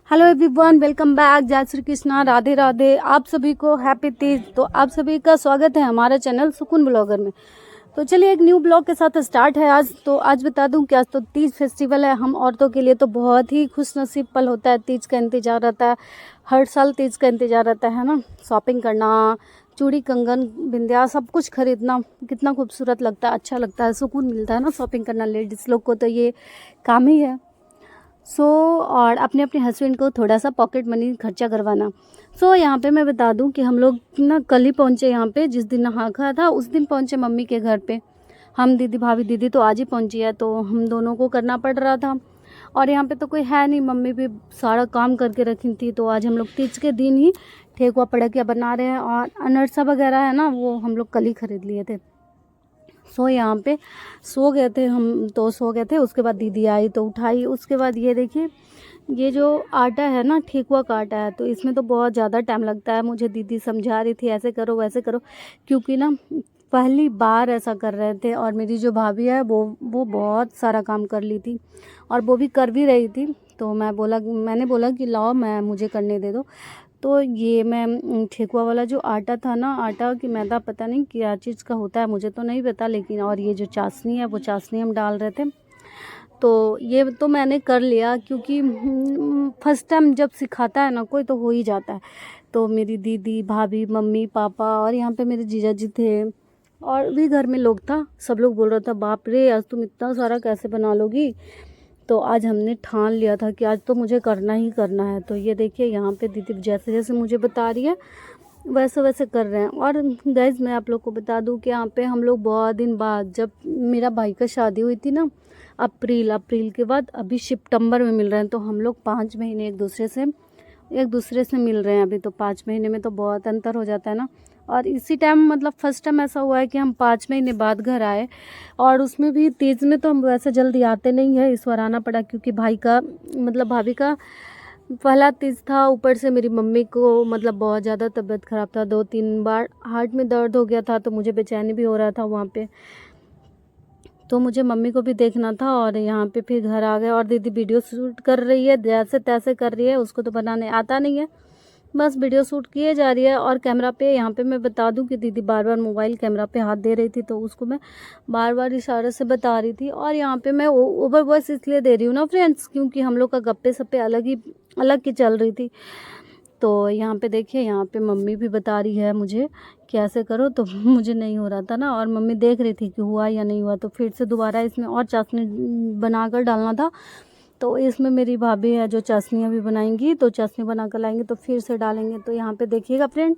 Hello everyone, welcome back. जय श्री कृष्णा, राधे राधे। आप सभी को हैप्पी तीज। तो आप सभी का स्वागत है हमारे चैनल सुकून ब्लॉगर में। तो चलिए एक न्यू ब्लॉग के साथ स्टार्ट है आज। तो आज बता दूं कि आज तो तीज फेस्टिवल है। हम औरतों के लिए तो बहुत ही खुशनसीब पल होता है। तीज का इंतज़ार रहता है, हर साल तीज का इंतज़ार रहता है ना। शॉपिंग करना, चूड़ी कंगन बिंदिया सब कुछ खरीदना कितना खूबसूरत लगता है, अच्छा लगता है, सुकून मिलता है ना। शॉपिंग करना लेडीज़ लोग को तो ये काम ही है। और अपने अपने हस्बैंड को थोड़ा सा पॉकेट मनी खर्चा करवाना। यहाँ पे मैं बता दूं कि हम लोग ना कल ही पहुँचे यहाँ पे। जिस दिन नहा खा था उस दिन पहुँचे मम्मी के घर पे। हम दीदी भाभी, दीदी तो आज ही पहुँची है, तो हम दोनों को करना पड़ रहा था। और यहाँ पे तो कोई है नहीं, मम्मी भी सारा काम करके रखी थी। तो आज हम लोग तीज के दिन ही ठेकुआ पड़किया बना रहे हैं। और अनरसा वगैरह है ना, वो हम लोग कल ही खरीद लिए थे। यहाँ पे सो गए थे हम, तो सो गए थे। उसके बाद दीदी आई तो उठाई। उसके बाद ये देखिए, ये जो आटा है ना, ठेकुआ का आटा है, तो इसमें तो बहुत ज़्यादा टाइम लगता है। मुझे दीदी समझा रही थी ऐसे करो वैसे करो, क्योंकि ना पहली बार ऐसा कर रहे थे। और मेरी जो भाभी है वो बहुत सारा काम कर ली थी, और वो भी कर भी रही थी। तो मैंने बोला कि लाओ मुझे करने दे दो। तो ये मैं ठेकुआ वाला जो आटा था ना, आटा की मैदा पता नहीं क्या चीज़ का होता है, मुझे तो नहीं पता। लेकिन और ये जो चाशनी है, वो चाशनी हम डाल रहे थे। तो ये तो मैंने कर लिया, क्योंकि फर्स्ट टाइम जब सिखाता है ना कोई तो हो ही जाता है। तो मेरी दीदी भाभी, मम्मी पापा, और यहाँ पे मेरे जीजा जी थे, और भी घर में लोग था। सब लोग बोल रहा था बाप रे, आज तुम इतना सारा कैसे बना लोगी। तो आज हमने ठान लिया था कि आज तो मुझे करना ही करना है। तो ये देखिए, यहाँ पे दीदी जैसे जैसे मुझे बता रही है वैसे वैसे कर रहे हैं। और गाइज मैं आप लोग को बता दूं कि यहाँ पे हम लोग बहुत दिन बाद, जब मेरा भाई का शादी हुई थी ना, अप्रैल के बाद अभी सितंबर में मिल रहे हैं। तो हम लोग 5 महीने एक दूसरे से मिल रहे हैं अभी। तो 5 महीने में तो बहुत अंतर हो जाता है ना। और इसी टाइम मतलब फर्स्ट टाइम ऐसा हुआ है कि हम 5 महीने बाद घर आए। और उसमें भी तीज में तो हम वैसे जल्दी आते नहीं है, इस बार आना पड़ा, क्योंकि भाई का मतलब भाभी का पहला तीज था। ऊपर से मेरी मम्मी को मतलब बहुत ज़्यादा तबीयत ख़राब था, 2-3 बार हार्ट में दर्द हो गया था। तो मुझे बेचैनी भी हो रहा था वहाँ पे, तो मुझे मम्मी को भी देखना था। और यहाँ पे फिर घर आ गए। और दीदी वीडियो शूट कर रही है, जैसे तैसे कर रही है, उसको तो बनाने आता नहीं है, बस वीडियो शूट किए जा रही है। और कैमरा पे यहाँ पे मैं बता दूं कि दीदी बार बार मोबाइल कैमरा पे हाथ दे रही थी, तो उसको मैं बार बार इशारे से बता रही थी। और यहाँ पे मैं ओवर वॉइस इसलिए दे रही हूँ ना फ्रेंड्स, क्योंकि हम लोग का गप्पे सप्पे अलग की चल रही थी। तो यहाँ पे देखिए, यहाँ पे मम्मी भी बता रही है मुझे कि ऐसे करो, तो मुझे नहीं हो रहा था ना। और मम्मी देख रही थी कि हुआ या नहीं हुआ। तो फिर से दोबारा इसमें और चाशनी बनाकर डालना था। तो इसमें मेरी भाभी है जो चाशनियाँ भी बनाएंगी, तो चाशनी बना कर लाएंगे तो फिर से डालेंगे। तो यहाँ पे देखिएगा फ्रेंड,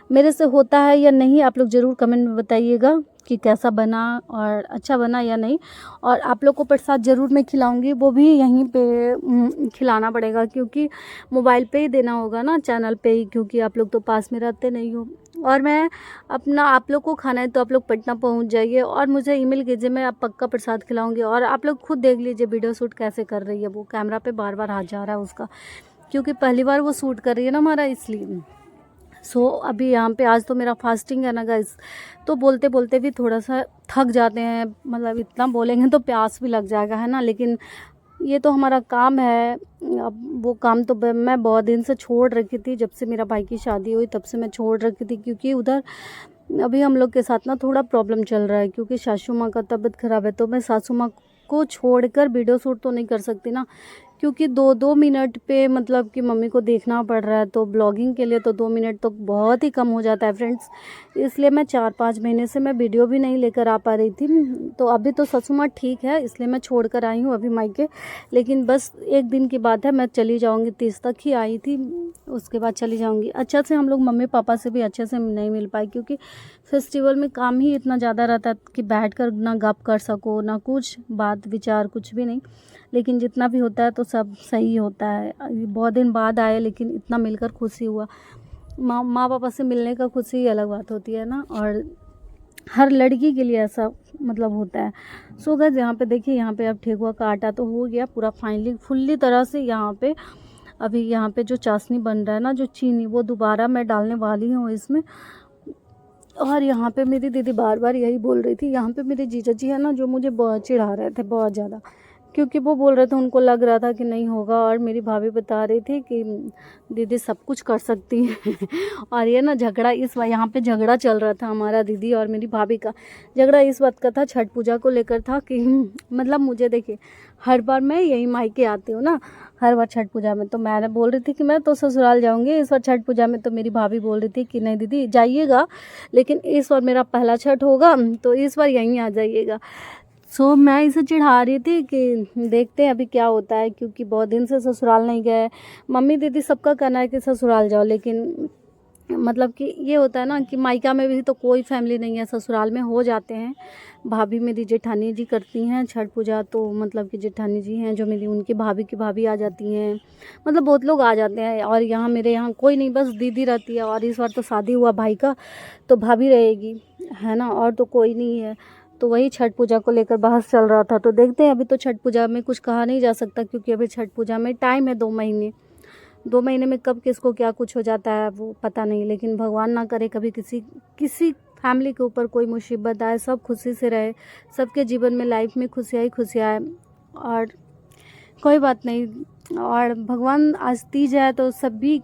मेरे से होता है या नहीं, आप लोग ज़रूर कमेंट में बताइएगा कि कैसा बना और अच्छा बना या नहीं। और आप लोग को प्रसाद ज़रूर मैं खिलाऊंगी, वो भी यहीं पे खिलाना पड़ेगा, क्योंकि मोबाइल पे ही देना होगा ना, चैनल पे ही, क्योंकि आप लोग तो पास में रहते नहीं हो। और मैं अपना, आप लोग को खाना है तो आप लोग पटना पहुंच जाइए और मुझे ईमेल कीजिए, मैं आप पक्का प्रसाद खिलाऊंगी। और आप लोग खुद देख लीजिए वीडियो शूट कैसे कर रही है वो, कैमरा पे बार बार हाथ जा रहा है उसका, क्योंकि पहली बार वो शूट कर रही है ना हमारा, इसलिए। अभी यहाँ पे आज तो मेरा फास्टिंग है ना गाइस, तो बोलते बोलते भी थोड़ा सा थक जाते हैं। मतलब इतना बोलेंगे तो प्यास भी लग जाएगा, है ना। लेकिन ये तो हमारा काम है। अब वो काम तो मैं बहुत दिन से छोड़ रखी थी, जब से मेरा भाई की शादी हुई तब से मैं छोड़ रखी थी, क्योंकि उधर अभी हम लोग के साथ ना थोड़ा प्रॉब्लम चल रहा है, क्योंकि सासू माँ का तबीयत ख़राब है। तो मैं सासू माँ को छोड़कर वीडियो शूट तो नहीं कर सकती ना, क्योंकि 2-2 मिनट पे मतलब कि मम्मी को देखना पड़ रहा है। तो ब्लॉगिंग के लिए तो 2 मिनट तो बहुत ही कम हो जाता है फ्रेंड्स। इसलिए मैं 4-5 महीने से मैं वीडियो भी नहीं लेकर आ पा रही थी। तो अभी तो ससुर माँ ठीक है, इसलिए मैं छोड़ कर आई हूँ अभी मायके। लेकिन बस एक दिन की बात है, मैं चली जाऊँगी। 30 तक ही आई थी, उसके बाद चली जाऊँगी। अच्छा से हम लोग मम्मी पापा से भी अच्छे से नहीं मिल पाए, क्योंकि फेस्टिवल में काम ही इतना ज़्यादा रहता है कि बैठ कर ना गप कर सको, ना कुछ बात विचार, कुछ भी नहीं। लेकिन जितना भी होता है तो सब सही होता है। बहुत दिन बाद आए, लेकिन इतना मिलकर खुशी हुआ। माँ पापा से मिलने का खुशी ही अलग बात होती है ना, और हर लड़की के लिए ऐसा मतलब होता है। गाइस यहाँ पे देखिए, यहाँ पे अब ठेकुआ का आटा तो हो गया पूरा फाइनली फुल्ली तरह से। यहाँ पे अभी यहाँ पे जो चाशनी बन रहा है ना, जो चीनी, वो दोबारा मैं डालने वाली हूँ इसमें। और यहाँ पे मेरी दीदी बार बार यही बोल रही थी, यहाँ पे मेरे जीजा जी है ना, जो मुझे बहुत चिढ़ा रहे थे बहुत ज़्यादा, क्योंकि वो बोल रहे थे, उनको लग रहा था कि नहीं होगा, और मेरी भाभी बता रही थी कि दीदी सब कुछ कर सकती है। और ये ना झगड़ा यहाँ पे झगड़ा चल रहा था हमारा, दीदी और मेरी भाभी का झगड़ा इस बात का था, छठ पूजा को लेकर था कि मतलब मुझे देखिए, हर बार मैं यही मायके आती हूँ ना, हर बार छठ पूजा में तो मैंने बोल रही थी कि मैं तो ससुराल जाऊँगी। इस बार छठ पूजा में तो मेरी भाभी बोल रही थी कि नहीं दीदी जाइएगा, लेकिन इस बार मेरा पहला छठ होगा तो इस बार यहीं आ जाइएगा। सो मैं इसे चिढ़ा रही थी कि देखते हैं अभी क्या होता है, क्योंकि बहुत दिन से ससुराल नहीं गए। मम्मी दीदी सबका कहना है कि ससुराल जाओ, लेकिन मतलब कि ये होता है ना कि मायका में भी तो कोई फैमिली नहीं है, ससुराल में हो जाते हैं। भाभी मेरी जेठानी जी करती हैं छठ पूजा, तो मतलब कि जेठानी जी हैं जो मेरी, उनकी भाभी की भाभी आ जाती हैं, मतलब बहुत लोग आ जाते हैं। और यहाँ मेरे यहाँ कोई नहीं, बस दीदी रहती है, और इस बार तो शादी हुआ भाई का, तो भाभी रहेगी, है ना, और तो कोई नहीं है। तो वही छठ पूजा को लेकर बहस चल रहा था। तो देखते हैं, अभी तो छठ पूजा में कुछ कहा नहीं जा सकता, क्योंकि अभी छठ पूजा में टाइम है 2 महीने। 2 महीने में कब किसको क्या कुछ हो जाता है वो पता नहीं, लेकिन भगवान ना करे कभी किसी फैमिली के ऊपर कोई मुसीबत आए, सब खुशी से रहे, सबके जीवन में लाइफ में खुशियाँ ही खुशियाँ आए। और कोई बात नहीं, और भगवान आज तीज है तो सभी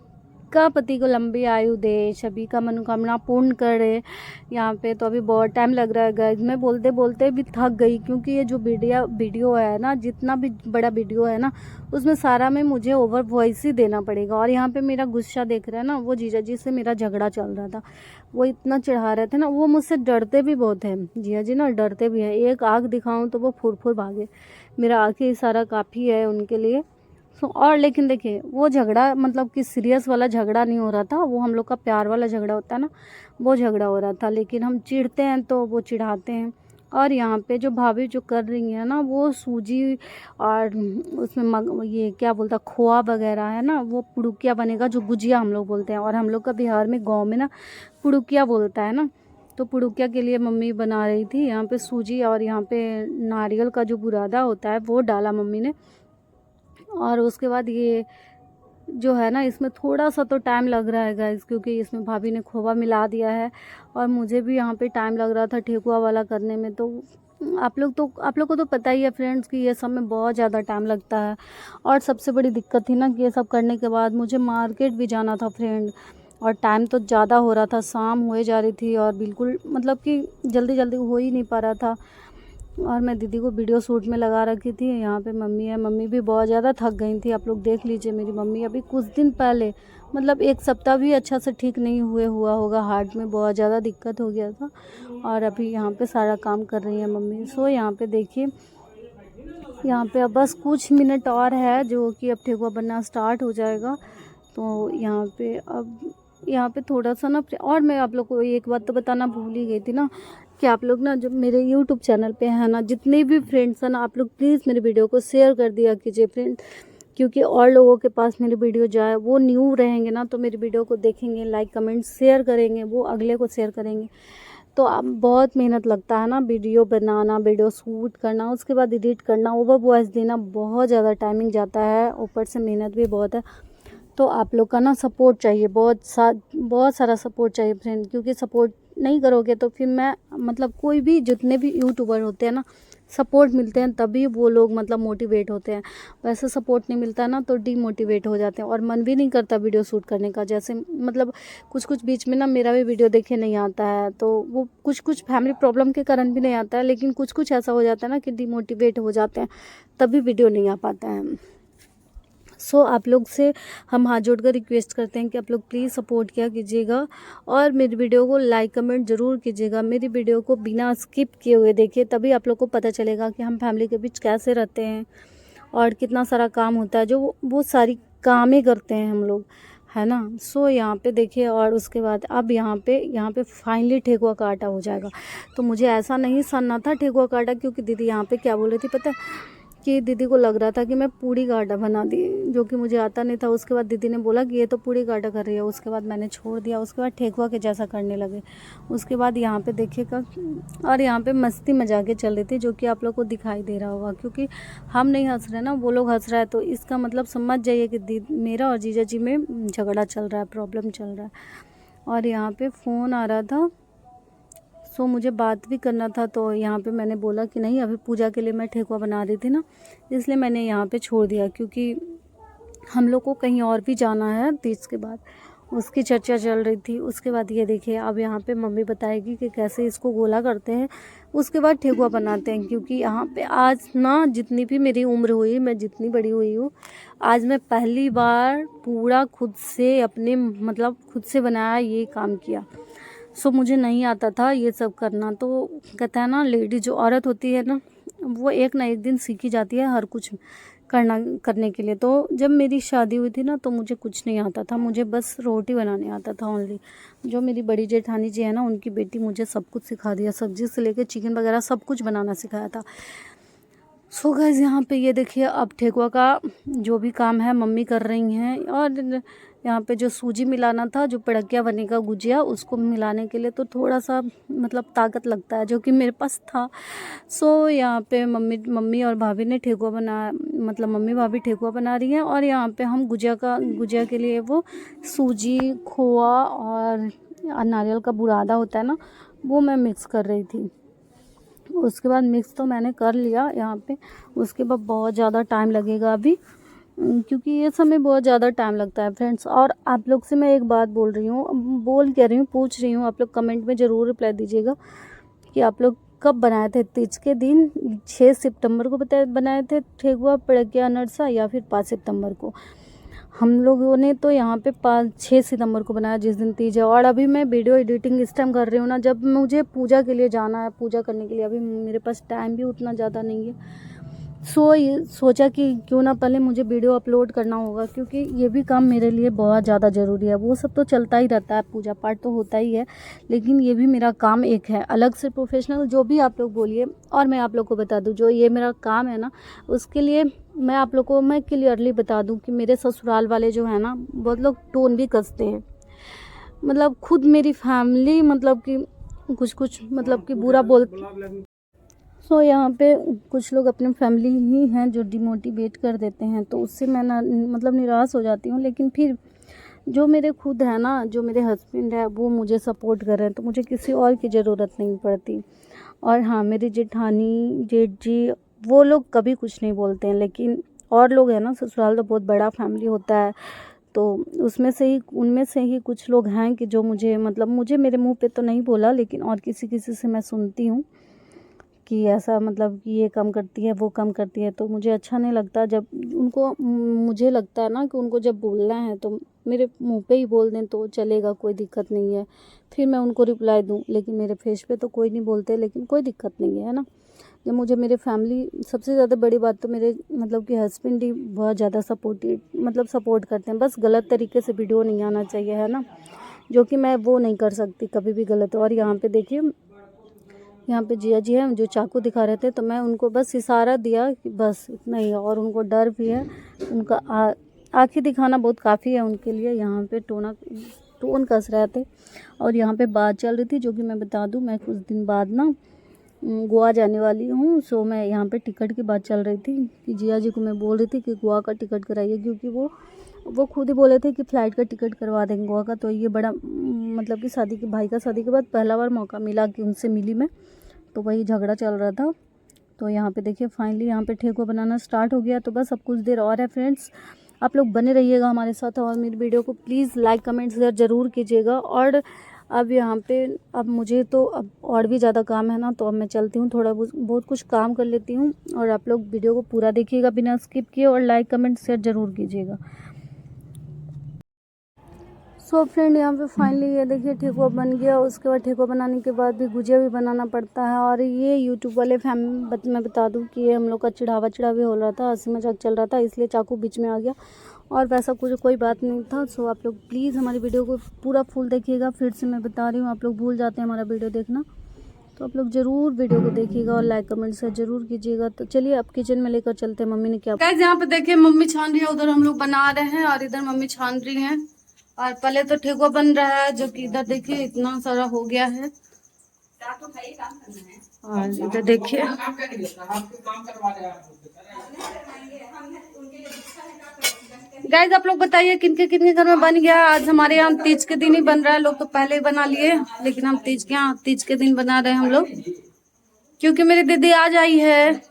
का पति को लंबी आयु दे, सभी का मनोकामना पूर्ण करे। यहाँ पे तो अभी बहुत टाइम लग रहा है गाइस, मैं बोलते बोलते भी थक गई, क्योंकि ये जो वीडियो है ना, जितना भी बड़ा वीडियो है ना, उसमें सारा में मुझे ओवर वॉइस ही देना पड़ेगा। और यहाँ पे मेरा गुस्सा देख रहे हैं ना, वो जीजा जी से मेरा झगड़ा चल रहा था, वो इतना चिढ़ा रहे थे ना, वो मुझसे डरते भी बहुत हैं, जीजा जी ना डरते भी हैं। एक आँख दिखाऊँ तो वो फुर फुर भागे, मेरा आँख ही इशारा काफ़ी है उनके लिए। और लेकिन देखिए, वो झगड़ा मतलब कि सीरियस वाला झगड़ा नहीं हो रहा था, वो हम लोग का प्यार वाला झगड़ा होता है ना, वो झगड़ा हो रहा था। लेकिन हम चिढ़ते हैं तो वो चिढ़ाते हैं। और यहाँ पे जो भाभी जो कर रही है ना, वो सूजी और उसमें ये क्या बोलता, खोआ वगैरह है ना, वो पुड़ुकिया बनेगा, जो गुजिया हम लोग बोलते हैं, और हम लोग का बिहार में गाँव में ना पुड़ुकिया बोलता है ना। तो पुड़ुकिया के लिए मम्मी बना रही थी। यहाँ पे सूजी और यहाँ पे नारियल का जो बुरादा होता है वो डाला मम्मी ने। और उसके बाद ये जो है ना, इसमें थोड़ा सा तो टाइम लग रहा है गाइस, क्योंकि इसमें भाभी ने खोवा मिला दिया है, और मुझे भी यहाँ पे टाइम लग रहा था ठेकुआ वाला करने में। तो आप लोग को तो पता ही है फ्रेंड्स कि ये सब में बहुत ज़्यादा टाइम लगता है। और सबसे बड़ी दिक्कत थी ना कि ये सब करने के बाद मुझे मार्केट भी जाना था फ्रेंड, और टाइम तो ज़्यादा हो रहा था, शाम हुए जा रही थी, और बिल्कुल मतलब कि जल्दी जल्दी हो ही नहीं पा रहा था। और मैं दीदी को वीडियो शूट में लगा रखी थी। यहाँ पे मम्मी है, मम्मी भी बहुत ज़्यादा थक गई थी। आप लोग देख लीजिए, मेरी मम्मी अभी कुछ दिन पहले, मतलब 1 सप्ताह भी अच्छा से ठीक नहीं हुआ होगा, हार्ट में बहुत ज़्यादा दिक्कत हो गया था, और अभी यहाँ पे सारा काम कर रही है मम्मी। सो यहाँ पे देखिए, यहाँ पे अब बस कुछ मिनट और है जो कि अब ठेकुआ बनना स्टार्ट हो जाएगा। तो यहाँ पे थोड़ा सा ना, और मैं आप लोग को एक बात तो बताना भूल ही गई थी ना, कि आप लोग ना जो मेरे YouTube चैनल पे है ना, जितने भी फ्रेंड्स हैं ना, आप लोग प्लीज़ मेरे वीडियो को शेयर कर दिया कीजिए फ्रेंड, क्योंकि और लोगों के पास मेरी वीडियो जाए, वो न्यू रहेंगे ना, तो मेरी वीडियो को देखेंगे, लाइक कमेंट शेयर करेंगे, वो अगले को शेयर करेंगे। तो अब बहुत मेहनत लगता है ना, वीडियो बनाना, वीडियो शूट करना, उसके बाद एडिट करना, ओवर वॉइस देना, बहुत ज़्यादा टाइमिंग जाता है, ऊपर से मेहनत भी बहुत है। तो आप लोग का ना सपोर्ट चाहिए, बहुत सारा सपोर्ट चाहिए फ्रेंड, क्योंकि सपोर्ट नहीं करोगे तो फिर मैं मतलब कोई भी, जितने भी यूट्यूबर होते हैं ना, सपोर्ट मिलते हैं तभी वो लोग मतलब मोटिवेट होते हैं। वैसे सपोर्ट नहीं मिलता ना तो डीमोटिवेट हो जाते हैं, और मन भी नहीं करता वीडियो शूट करने का। जैसे मतलब कुछ बीच में ना मेरा भी वीडियो देखे नहीं आता है, तो वो कुछ फैमिली प्रॉब्लम के कारण भी नहीं आता है, लेकिन कुछ ऐसा हो जाता है ना कि डीमोटिवेट हो जाते हैं, तभी वीडियो नहीं आ पाता है। सो आप लोग से हम हाथ जोड़कर रिक्वेस्ट करते हैं कि आप लोग प्लीज़ सपोर्ट किया कीजिएगा, और मेरी वीडियो को लाइक कमेंट ज़रूर कीजिएगा। मेरी वीडियो को बिना स्किप किए हुए देखिए, तभी आप लोग को पता चलेगा कि हम फैमिली के बीच कैसे रहते हैं, और कितना सारा काम होता है जो वो सारी कामें करते हैं हम लोग, है ना। सो यहाँ पे देखिए, और उसके बाद अब यहाँ पे फाइनली ठेकुआ का आटा हो जाएगा। तो मुझे ऐसा नहीं सनना था ठेकुआ का आटा, क्योंकि दीदी यहाँ पे क्या बोल रही थी पता है, कि दीदी को लग रहा था कि मैं पूड़ी का आटा बना दी, जो कि मुझे आता नहीं था। उसके बाद दीदी ने बोला कि ये तो पूड़ी का आटा कर रही है, उसके बाद मैंने छोड़ दिया, उसके बाद ठेकुआ के जैसा करने लगे। उसके बाद यहाँ पे देखिएगा, और यहाँ पे मस्ती मजाके चल रही थी, जो कि आप लोग को दिखाई दे रहा होगा, क्योंकि हम नहीं हंस रहे ना, वो लोग हंस रहा है, तो इसका मतलब समझ जाइए कि मेरा और जीजा जी में झगड़ा चल रहा है, प्रॉब्लम चल रहा है। और यहाँ पे फ़ोन आ रहा था, सो मुझे बात भी करना था, तो यहाँ पे मैंने बोला कि नहीं, अभी पूजा के लिए मैं ठेकुआ बना रही थी ना, इसलिए मैंने यहाँ पे छोड़ दिया, क्योंकि हम लोग को कहीं और भी जाना है तीज के बाद, उसकी चर्चा चल रही थी। उसके बाद ये देखिए, अब यहाँ पे मम्मी बताएगी कि कैसे इसको गोला करते हैं, उसके बाद ठेकुआ बनाते हैं। क्योंकि यहाँ पे आज ना, जितनी भी मेरी उम्र हुई, मैं जितनी बड़ी हुई हूँ, आज मैं पहली बार पूरा खुद से अपने मतलब खुद से बनाया ये काम किया। सो मुझे नहीं आता था ये सब करना। तो कहता है ना, लेडी जो औरत होती है ना, वो एक ना एक दिन सीखी जाती है हर कुछ करने के लिए। तो जब मेरी शादी हुई थी ना, तो मुझे कुछ नहीं आता था, मुझे बस रोटी बनाने आता था ओनली। जो मेरी बड़ी जेठानी जी है ना, उनकी बेटी मुझे सब कुछ सिखा दिया, सब्जी से लेकर चिकन वगैरह सब कुछ बनाना सिखाया था। सो गाइस, यहाँ पे ये देखिए, अब ठेकुआ का जो भी काम है मम्मी कर रही हैं। और यहाँ पे जो सूजी मिलाना था, जो पड़किया बनेगा गुजिया, उसको मिलाने के लिए तो थोड़ा सा मतलब ताकत लगता है, जो कि मेरे पास था। सो यहाँ पे मम्मी और भाभी ने ठेकुआ बना, मतलब मम्मी भाभी ठेकुआ बना रही हैं, और यहाँ पे हम गुजिया के लिए वो सूजी, खोआ और नारियल का बुरादा होता है ना, वो मैं मिक्स कर रही थी। उसके बाद मिक्स तो मैंने कर लिया यहाँ पे। उसके बाद बहुत ज़्यादा टाइम लगेगा अभी, क्योंकि ये समय बहुत ज़्यादा टाइम लगता है फ्रेंड्स। और आप लोग से मैं एक बात बोल रही हूँ, पूछ रही हूँ, आप लोग कमेंट में ज़रूर रिप्लाई दीजिएगा कि आप लोग कब बनाए थे तीज के दिन। 6 सितंबर को बनाए थे ठेकुआ पड़किया अनरसा, या फिर 5 सितंबर को। हम लोगों ने तो यहाँ पे 6 सितंबर को बनाया, जिस दिन तीज है। और अभी मैं वीडियो एडिटिंग इस टाइम कर रही हूँ ना, जब मुझे पूजा के लिए जाना है, पूजा करने के लिए अभी मेरे पास टाइम भी उतना ज़्यादा नहीं है। ये सोचा कि क्यों ना पहले मुझे वीडियो अपलोड करना होगा, क्योंकि ये भी काम मेरे लिए बहुत ज़्यादा ज़रूरी है। वो सब तो चलता ही रहता है, पूजा पाठ तो होता ही है, लेकिन ये भी मेरा काम एक है अलग से, प्रोफेशनल, जो भी आप लोग बोलिए। और मैं आप लोग को बता दूं, जो ये मेरा काम है ना, उसके लिए मैं आप लोग को मैं क्लियरली बता दूं कि मेरे ससुराल वाले जो है ना, बहुत लोग टोन भी कसते हैं। मतलब खुद मेरी फैमिली मतलब कि कुछ मतलब कि बुरा बोल। सो यहाँ पे कुछ लोग अपनी फैमिली ही हैं जो डिमोटिवेट कर देते हैं, तो उससे मैं ना मतलब निराश हो जाती हूँ। लेकिन फिर जो मेरे खुद है ना, जो मेरे हस्बैंड है, वो मुझे सपोर्ट कर रहे हैं, तो मुझे किसी और की ज़रूरत नहीं पड़ती। और हाँ, मेरी जेठानी जेठ जी, वो लोग कभी कुछ नहीं बोलते हैं। लेकिन और लोग हैं ना, ससुराल तो बहुत बड़ा फैमिली होता है, तो उनमें से ही कुछ लोग हैं कि जो मुझे मतलब मुझे मेरे मुंह पे तो नहीं बोला, लेकिन और किसी से मैं सुनती हूँ कि ऐसा मतलब कि ये कम करती है, वो कम करती है। तो मुझे अच्छा नहीं लगता जब उनको, मुझे लगता है ना कि उनको जब बोलना है तो मेरे मुंह पे ही बोल दें तो चलेगा, कोई दिक्कत नहीं है, फिर मैं उनको रिप्लाई दूं। लेकिन मेरे फेस पे तो कोई नहीं बोलते, लेकिन कोई दिक्कत नहीं है ना। जब मुझे मेरे फैमिली, सबसे ज़्यादा बड़ी बात तो मेरे मतलब कि हस्बैंड ही बहुत ज़्यादा सपोर्ट करते हैं। बस गलत तरीके से वीडियो नहीं आना चाहिए, है ना, जो कि मैं वो नहीं कर सकती कभी भी गलत। और यहाँ पे देखिए, यहाँ पे जिया जी हैं जो चाकू दिखा रहे थे, तो मैं उनको बस इशारा दिया कि बस इतना ही है। और उनको डर भी है, उनका आँखें दिखाना बहुत काफ़ी है उनके लिए। यहाँ पे टोन कस रहे थे। और यहाँ पे बात चल रही थी, जो कि मैं बता दूँ, मैं कुछ दिन बाद ना गोवा जाने वाली हूँ। सो मैं यहाँ पे टिकट की बात चल रही थी कि जिया जी को मैं बोल रही थी कि गोवा का टिकट कराइए, क्योंकि वो खुद ही बोले थे कि फ़्लाइट का टिकट करवा देंगे गोवा का। तो ये बड़ा मतलब कि भाई का शादी के बाद पहला बार मौका मिला कि उनसे मिली मैं, तो वही झगड़ा चल रहा था। तो यहाँ पे देखिए, फाइनली यहाँ पे ठेकुआ बनाना स्टार्ट हो गया। तो बस अब कुछ देर और है फ्रेंड्स, आप लोग बने रहिएगा हमारे साथ, और मेरी वीडियो को प्लीज़ लाइक कमेंट शेयर ज़रूर कीजिएगा। और अब यहाँ पे अब मुझे तो अब और भी ज़्यादा काम है ना, तो अब मैं चलती हूँ, थोड़ा बहुत कुछ काम कर लेती हूँ। और आप लोग वीडियो को पूरा देखिएगा बिना स्किप किए, और लाइक कमेंट शेयर ज़रूर कीजिएगा। सो फ्रेंड, यहाँ पे फाइनली ये देखिए ठेकुआ बन गया। उसके बाद ठेकुआ बनाने के बाद भी गुजिया भी बनाना पड़ता है। और ये यूट्यूब वाले मैं बता दूँ कि ये हम लोग का चिढ़ावा हो रहा था, हंसी मजाक चल रहा था, इसलिए चाकू बीच में आ गया, और वैसा कोई बात नहीं था। सो आप लोग प्लीज़ हमारी वीडियो को पूरा फुल देखिएगा। फिर से मैं बता रही हूँ, आप लोग भूल जाते हैं हमारा वीडियो देखना, तो आप लोग ज़रूर वीडियो को देखिएगा और लाइक कमेंट से ज़रूर कीजिएगा। तो चलिए अब किचन में लेकर चलते हैं। मम्मी ने क्या गाइस, यहाँ पे देखिए मम्मी छान रही है, उधर हम लोग बना रहे हैं, और इधर मम्मी छान रही हैं। और पहले तो ठेकुआ बन रहा है, जो कि इधर देखिए इतना सारा हो गया है। और इधर देखिए, गाइस आप लोग बताइए किनके किनके घर में बन गया। आज हमारे यहाँ तीज के दिन ही बन रहा है, लोग तो पहले ही बना लिए, लेकिन हम तीज के दिन बना रहे हैं हम लोग, क्योंकि मेरी दीदी आज आई है।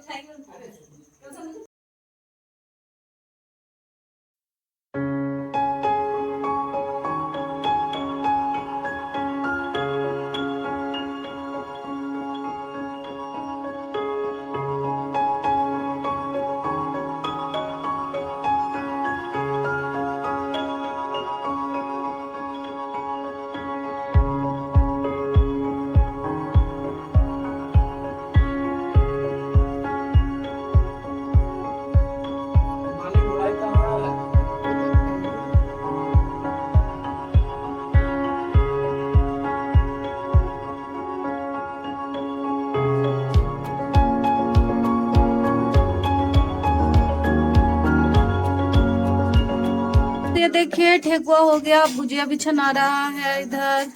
ये देखिए ठेकुआ हो गया, भुजिया भी छना रहा है इधर।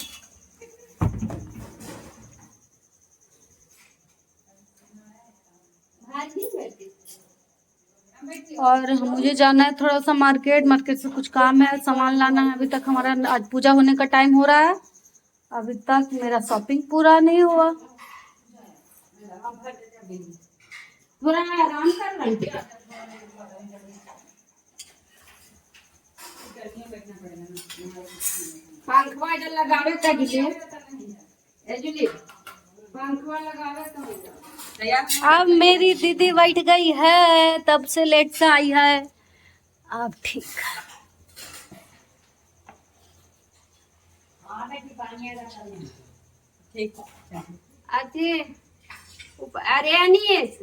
और मुझे जाना है थोड़ा सा मार्केट से कुछ काम है, सामान लाना है। अभी तक हमारा आज पूजा होने का टाइम हो रहा है, अभी तक मेरा शॉपिंग पूरा नहीं हुआ। थोड़ा आराम कर रही है। पंखवा इधर लगावे का कीजिए, एजुली पंखवा लगावे तो। अब मेरी दीदी बैठ गई है, तब से लेट से आई है। अब ठीक अरे अनीस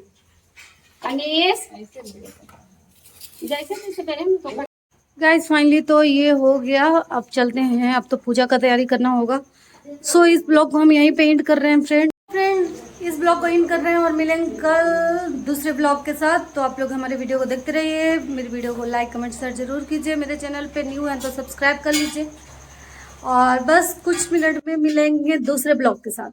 जैसे पहले गाइस फाइनली तो ये हो गया। अब चलते हैं, अब तो पूजा का तैयारी करना होगा। सो इस ब्लॉग को हम यहीं पे एंड कर रहे हैं फ्रेंड इस ब्लॉग को एंड कर रहे हैं और मिलेंगे कल दूसरे ब्लॉग के साथ। तो आप लोग हमारे वीडियो को देखते रहिए, मेरी वीडियो को लाइक कमेंट शेयर जरूर कीजिए। मेरे चैनल पे न्यू हैं तो सब्सक्राइब कर लीजिए, और बस कुछ मिनट में मिलेंगे दूसरे ब्लॉग के साथ।